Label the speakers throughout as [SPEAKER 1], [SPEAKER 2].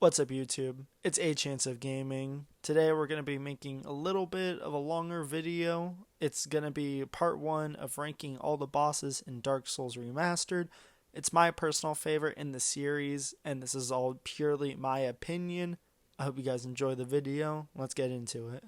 [SPEAKER 1] What's up, YouTube? It's A Chance of Gaming. Today we're going to be making a little bit of a longer video. It's going to be part 1 of ranking all the bosses in Dark Souls Remastered. It's my personal favorite in the series, and this is all purely my opinion. I hope you guys enjoy the video. Let's get into it.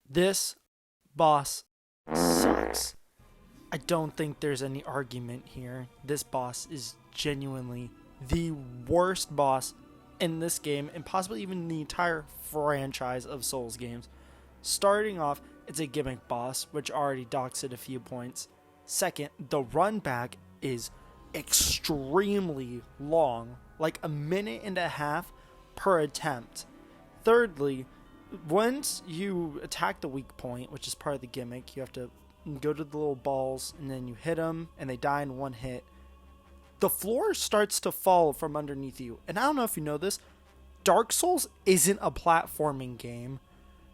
[SPEAKER 1] This boss sucks. I don't think there's any argument here. This boss is genuinely the worst boss in this game and possibly even the entire franchise of Souls games. Starting off, it's a gimmick boss, which already docks it a few points. Second, the run back is extremely long, like a minute and a half per attempt. Thirdly, once you attack the weak point, which is part of the gimmick, you have to go to the little balls and then you hit them and they die in one hit. The floor starts to fall from underneath you. And I don't know if you know this, Dark Souls isn't a platforming game.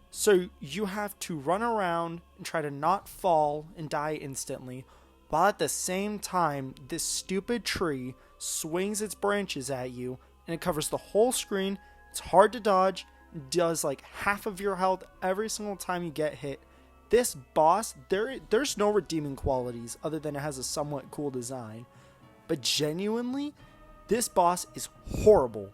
[SPEAKER 1] So you have to run around and try to not fall and die instantly, while at the same time, this stupid tree swings its branches at you and it covers the whole screen. It's hard to dodge, does like half of your health every single time you get hit. This boss, there's no redeeming qualities other than it has a somewhat cool design. But genuinely, this boss is horrible.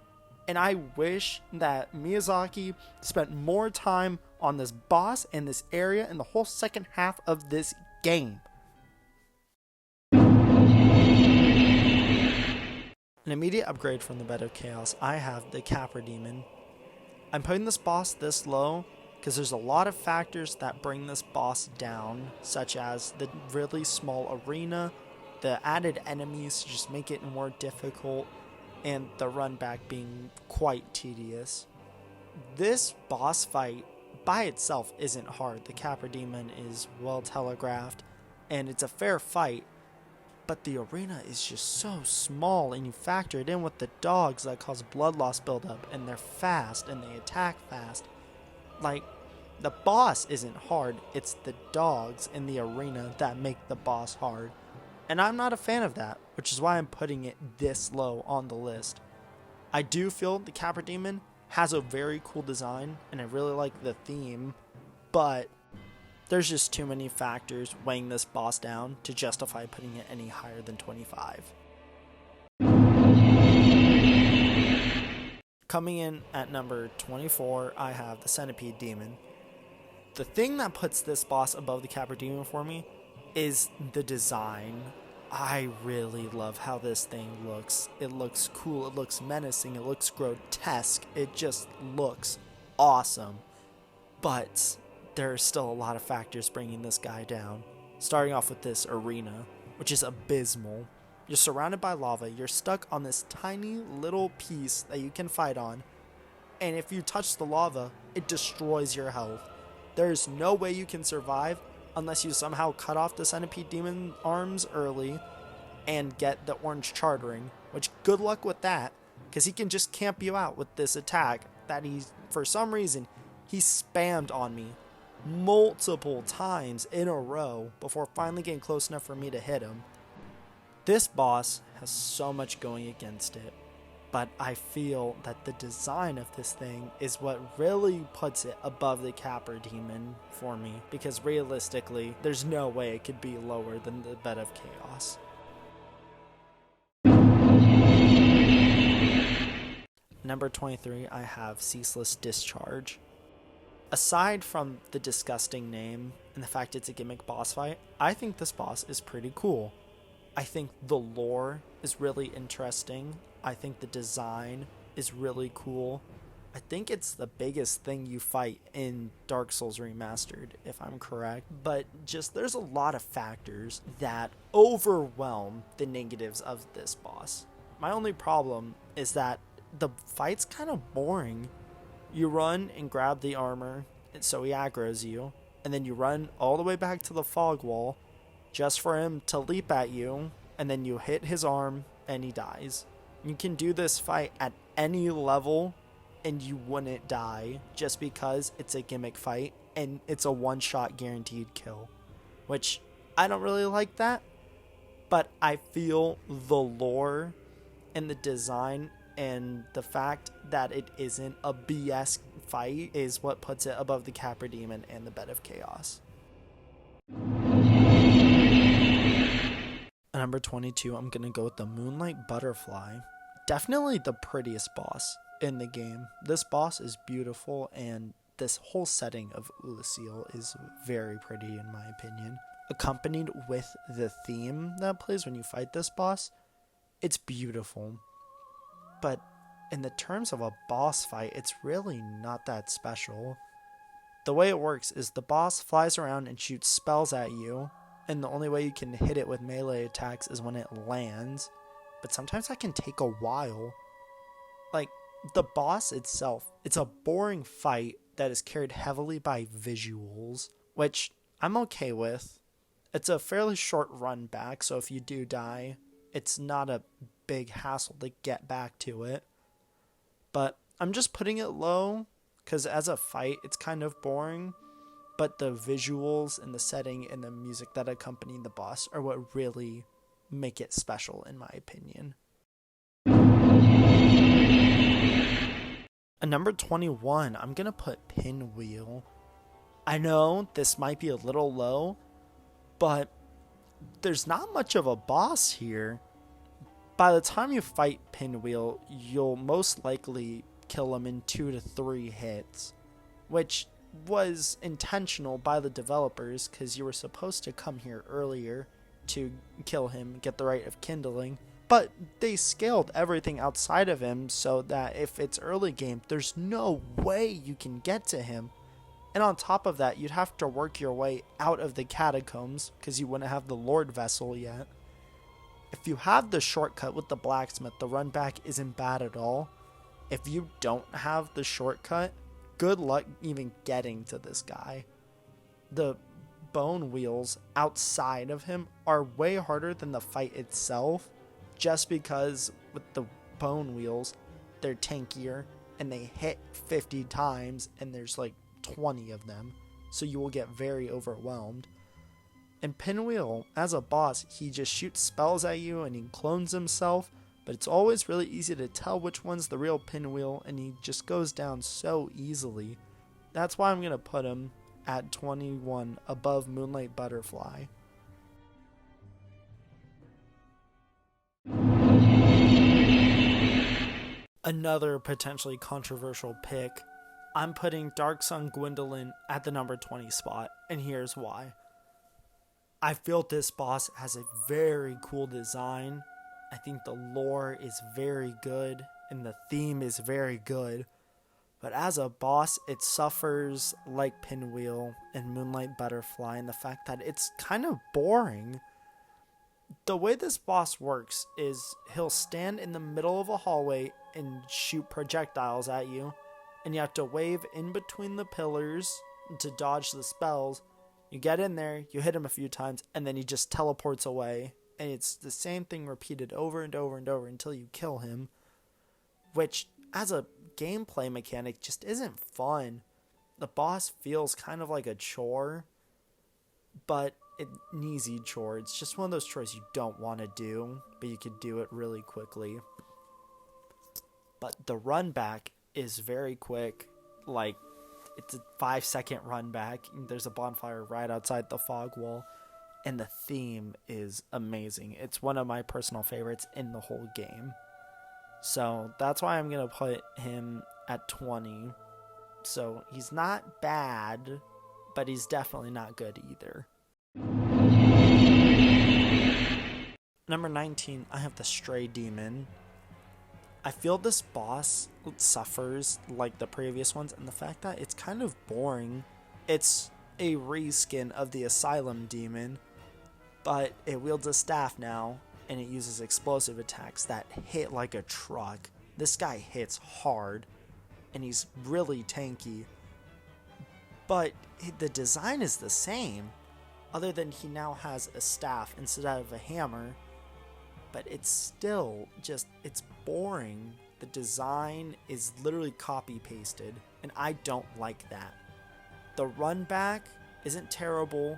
[SPEAKER 1] And I wish that Miyazaki spent more time on this boss and this area and the whole second half of this game. An immediate upgrade from the Bed of Chaos, I have the Capra Demon. I'm putting this boss this low because there's a lot of factors that bring this boss down, such as the really small arena, the added enemies to just make it more difficult, and the run back being quite tedious. This boss fight by itself isn't hard. The Capra Demon is well telegraphed and it's a fair fight, but the arena is just so small, and you factor it in with the dogs that cause blood loss buildup, and they're fast and they attack fast. Like, the boss isn't hard, it's the dogs in the arena that make the boss hard. And I'm not a fan of that, which is why I'm putting it this low on the list. I do feel the Capra Demon has a very cool design, and I really like the theme, but there's just too many factors weighing this boss down to justify putting it any higher than 25. Coming in at number 24, I have the Centipede Demon. The thing that puts this boss above the Capra Demon for me is the design. I really love how this thing looks. It looks cool, it looks menacing, it looks grotesque, it just looks awesome. But there are still a lot of factors bringing this guy down. Starting off with this arena, which is abysmal. You're surrounded by lava, you're stuck on this tiny little piece that you can fight on, and if you touch the lava, it destroys your health. There is no way you can survive unless you somehow cut off the Centipede Demon arms early and get the orange chartering, which good luck with that, because he can just camp you out with this attack that for some reason, he spammed on me multiple times in a row before finally getting close enough for me to hit him. This boss has so much going against it, but I feel that the design of this thing is what really puts it above the Capra Demon for me, because realistically, there's no way it could be lower than the Bed of Chaos. Number 23, I have Ceaseless Discharge. Aside from the disgusting name and the fact it's a gimmick boss fight, I think this boss is pretty cool. I think the lore is really interesting. I think the design is really cool. I think it's the biggest thing you fight in Dark Souls Remastered, if I'm correct. But just there's a lot of factors that overwhelm the negatives of this boss. My only problem is that the fight's kind of boring. You run and grab the armor, and so he aggroes you, and then you run all the way back to the fog wall just for him to leap at you, and then you hit his arm and he dies. You can do this fight at any level and you wouldn't die just because it's a gimmick fight and it's a one-shot guaranteed kill, which I don't really like that, but I feel the lore and the design and the fact that it isn't a BS fight is what puts it above the Capra Demon and the Bed of Chaos. At number 22, I'm gonna go with the Moonlight Butterfly. Definitely the prettiest boss in the game. This boss is beautiful, and this whole setting of Ulysseal is very pretty in my opinion. Accompanied with the theme that plays when you fight this boss, it's beautiful. But in the terms of a boss fight, it's really not that special. The way it works is the boss flies around and shoots spells at you, and the only way you can hit it with melee attacks is when it lands. But sometimes that can take a while. Like, the boss itself, it's a boring fight that is carried heavily by visuals, which I'm okay with. It's a fairly short run back, so if you do die, it's not a big hassle to get back to it. But I'm just putting it low, because as a fight, it's kind of boring. But the visuals and the setting and the music that accompany the boss are what really make it special, in my opinion. At number 21, I'm going to put Pinwheel. I know this might be a little low, but there's not much of a boss here. By the time you fight Pinwheel, you'll most likely kill him in 2 to 3 hits, which was intentional by the developers because you were supposed to come here earlier to kill him, get the Rite of Kindling, but they scaled everything outside of him so that if it's early game, there's no way you can get to him. And on top of that, you'd have to work your way out of the catacombs because you wouldn't have the Lord Vessel yet. If you have the shortcut with the blacksmith, the run back isn't bad at all. If you don't have the shortcut, good luck even getting to this guy. The bone wheels outside of him are way harder than the fight itself, just because with the bone wheels, they're tankier and they hit 50 times and there's like 20 of them, so you will get very overwhelmed. And Pinwheel, as a boss, he just shoots spells at you and he clones himself, but it's always really easy to tell which one's the real Pinwheel, and he just goes down so easily. That's why I'm going to put him at 21 above Moonlight Butterfly. Another potentially controversial pick. I'm putting Dark Sun Gwendolyn at the number 20 spot, and here's why. I feel this boss has a very cool design. I think the lore is very good, and the theme is very good. But as a boss, it suffers like Pinwheel and Moonlight Butterfly, and the fact that it's kind of boring. The way this boss works is he'll stand in the middle of a hallway and shoot projectiles at you, and you have to wave in between the pillars to dodge the spells. You get in there, you hit him a few times, and then he just teleports away. And it's the same thing repeated over and over and over until you kill him, which as a gameplay mechanic just isn't fun. The boss feels kind of like a chore, but an easy chore. It's just one of those chores you don't want to do, but you could do it really quickly. But the run back is very quick. Like, it's a 5-second run back. There's a bonfire right outside the fog wall. And the theme is amazing. It's one of my personal favorites in the whole game. So that's why I'm going to put him at 20. So he's not bad, but he's definitely not good either. Number 19, I have the Stray Demon. I feel this boss suffers like the previous ones, and the fact that it's kind of boring. It's a reskin of the Asylum Demon, but it wields a staff now, and it uses explosive attacks that hit like a truck. This guy hits hard, and he's really tanky. But the design is the same, other than he now has a staff instead of a hammer. But it's still just, it's boring. The design is literally copy-pasted, and I don't like that. The run back isn't terrible.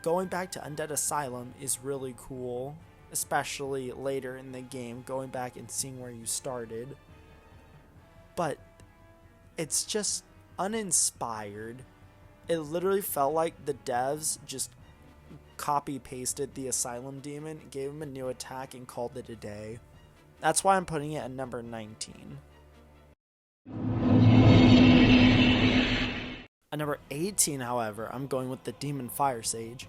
[SPEAKER 1] Going back to Undead Asylum is really cool, especially later in the game, going back and seeing where you started. But it's just uninspired. It literally felt like the devs just copy pasted the Asylum Demon, gave him a new attack, and called it a day. That's why I'm putting it at number 19. At number 18, however, I'm going with the Demon Fire Sage.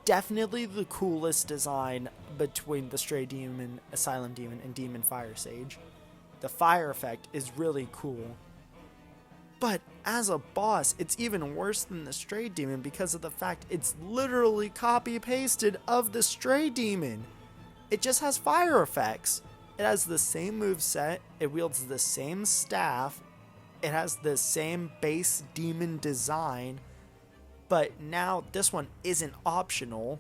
[SPEAKER 1] Definitely the coolest design between the Stray Demon, Asylum Demon, and Demon Fire Sage. The fire effect is really cool. But as a boss, it's even worse than the Stray Demon because of the fact it's literally copy-pasted of the Stray Demon. It just has fire effects. It has the same moveset, it wields the same staff, it has the same base demon design, but now this one isn't optional.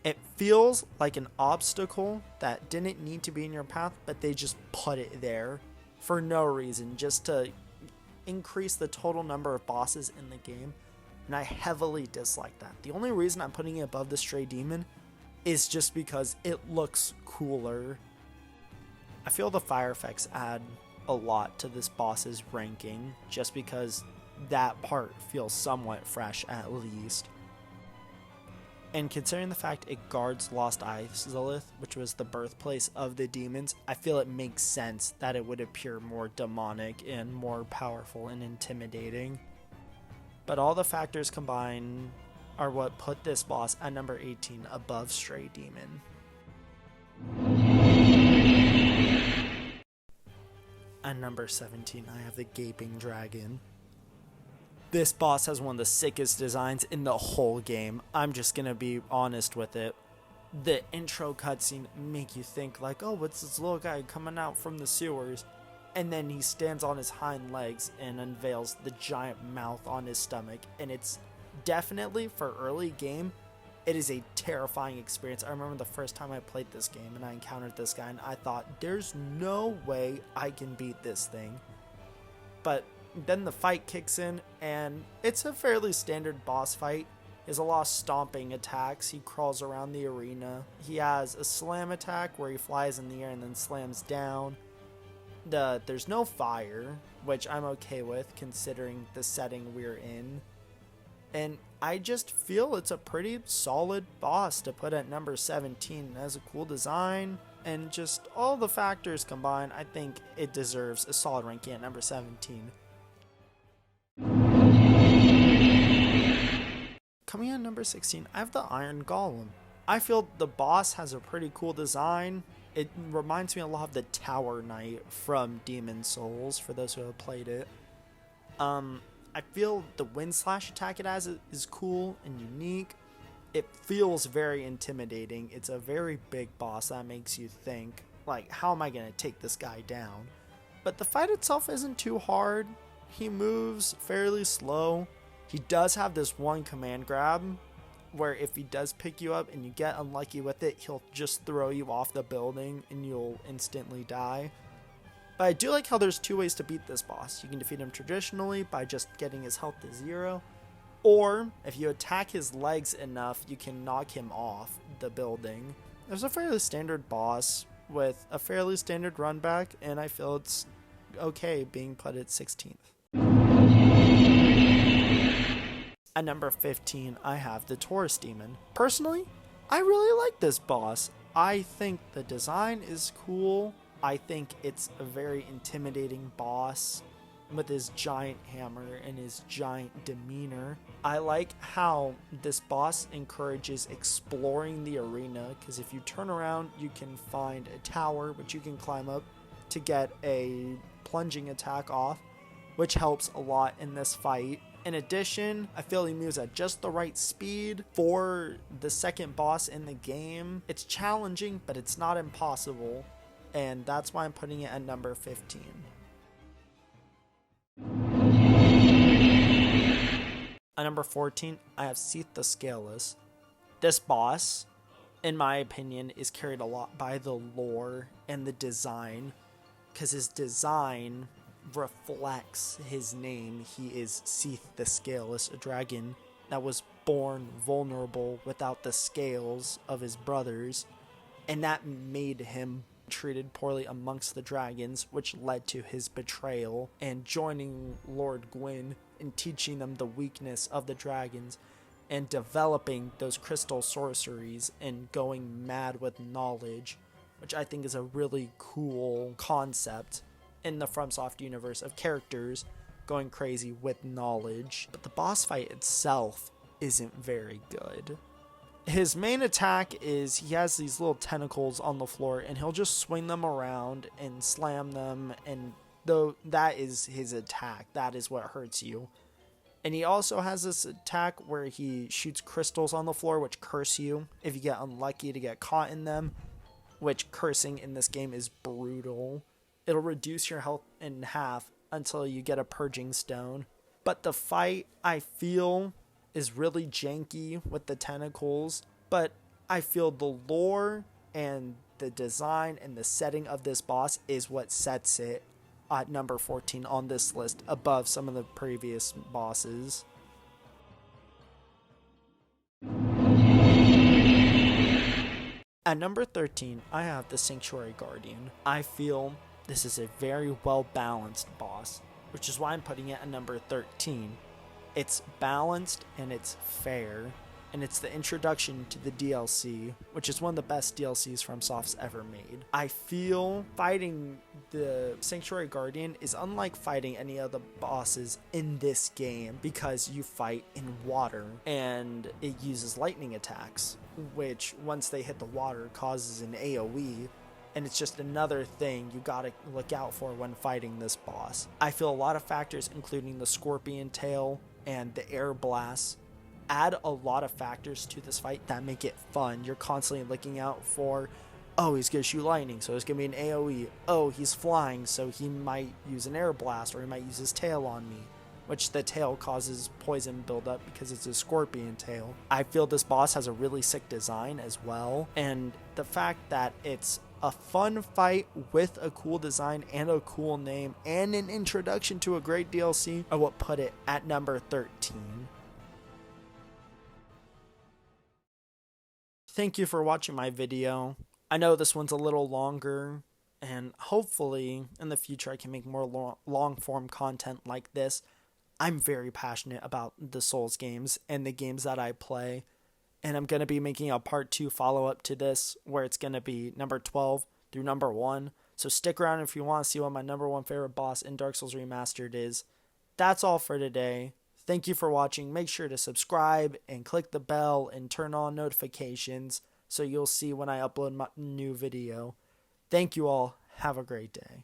[SPEAKER 1] It feels like an obstacle that didn't need to be in your path, but they just put it there for no reason, just to increase the total number of bosses in the game, and I heavily dislike that. The only reason I'm putting it above the Stray Demon is just because it looks cooler. I feel the fire effects add a lot to this boss's ranking, just because that part feels somewhat fresh at least. And considering the fact it guards Lost Izalith, which was the birthplace of the demons, I feel it makes sense that it would appear more demonic and more powerful and intimidating. But all the factors combined are what put this boss at number 18 above Stray Demon. At number 17, I have the Gaping Dragon. This boss has one of the sickest designs in the whole game. I'm just gonna be honest with it. The intro cutscene make you think like, oh, what's this little guy coming out from the sewers? And then he stands on his hind legs and unveils the giant mouth on his stomach. And it's definitely, for early game, it is a terrifying experience. I remember the first time I played this game and I encountered this guy and I thought, there's no way I can beat this thing. But then the fight kicks in and it's a fairly standard boss fight. He has a lot of stomping attacks. He crawls around the arena. He has a slam attack where he flies in the air and then slams down. There's no fire, which I'm okay with considering the setting we're in. And I just feel it's a pretty solid boss to put at number 17. It has a cool design, and just all the factors combined, I think it deserves a solid ranking at number 17. Coming in at number 16, I have the Iron Golem. I feel the boss has a pretty cool design. It reminds me a lot of the Tower Knight from Demon Souls, for those who have played it. I feel the wind slash attack it has is cool and unique. It feels very intimidating. It's a very big boss that makes you think, like, how am I going to take this guy down? But the fight itself isn't too hard. He moves fairly slow. He does have this one command grab where if he does pick you up and you get unlucky with it, he'll just throw you off the building and you'll instantly die. But I do like how there's two ways to beat this boss. You can defeat him traditionally by just getting his health to 0, or if you attack his legs enough, you can knock him off the building. There's a fairly standard boss with a fairly standard run back, and I feel it's okay being put at 16th. At number 15, I have the Taurus Demon. Personally, I really like this boss. I think the design is cool. I think it's a very intimidating boss with his giant hammer and his giant demeanor. I like how this boss encourages exploring the arena, because if you turn around, you can find a tower which you can climb up to get a plunging attack off, which helps a lot in this fight. In addition, I feel he moves at just the right speed for the second boss in the game. It's challenging, but it's not impossible, and that's why I'm putting it at number 15. At number 14, I have Seath the Scaleless. This boss, in my opinion, is carried a lot by the lore and the design, because his design reflects his name. He is Seath the Scaleless, a dragon that was born vulnerable without the scales of his brothers, and that made him treated poorly amongst the dragons, which led to his betrayal and joining Lord Gwyn and teaching them the weakness of the dragons and developing those crystal sorceries and going mad with knowledge, which I think is a really cool concept in the FromSoft universe of characters going crazy with knowledge. But the boss fight itself isn't very good. His main attack is he has these little tentacles on the floor and he'll just swing them around and slam them, and though that is his attack, that is what hurts you. And he also has this attack where he shoots crystals on the floor which curse you if you get unlucky to get caught in them, which cursing in this game is brutal. It'll reduce your health in half until you get a purging stone. But the fight, I feel, is really janky with the tentacles, but I feel the lore and the design and the setting of this boss is what sets it at number 14 on this list above some of the previous bosses. At number 13, I have the Sanctuary Guardian. I feel this is a very well balanced boss, which is why I'm putting it at number 13. It's balanced and it's fair, and it's the introduction to the DLC, which is one of the best DLCs FromSoft's ever made. I feel fighting the Sanctuary Guardian is unlike fighting any of the bosses in this game because you fight in water and it uses lightning attacks, which once they hit the water causes an AoE, and it's just another thing you gotta look out for when fighting this boss. I feel a lot of factors, including the scorpion tail and the air blasts, add a lot of factors to this fight that make it fun. You're constantly looking out for, oh, he's gonna shoot lightning, so it's gonna be an AoE. Oh, he's flying, so he might use an air blast, or he might use his tail on me, which the tail causes poison buildup because it's a scorpion tail. I feel this boss has a really sick design as well, and the fact that it's a fun fight with a cool design and a cool name and an introduction to a great DLC are what put it at number 13. Thank you for watching my video. I know this one's a little longer, and hopefully in the future I can make more long form content like this. I'm very passionate about the Souls games and the games that I play, and I'm going to be making a part 2 follow-up to this where it's going to be number 12 through number 1. So stick around if you want to see what my number 1 favorite boss in Dark Souls Remastered is. That's all for today. Thank you for watching. Make sure to subscribe and click the bell and turn on notifications so you'll see when I upload my new video. Thank you all. Have a great day.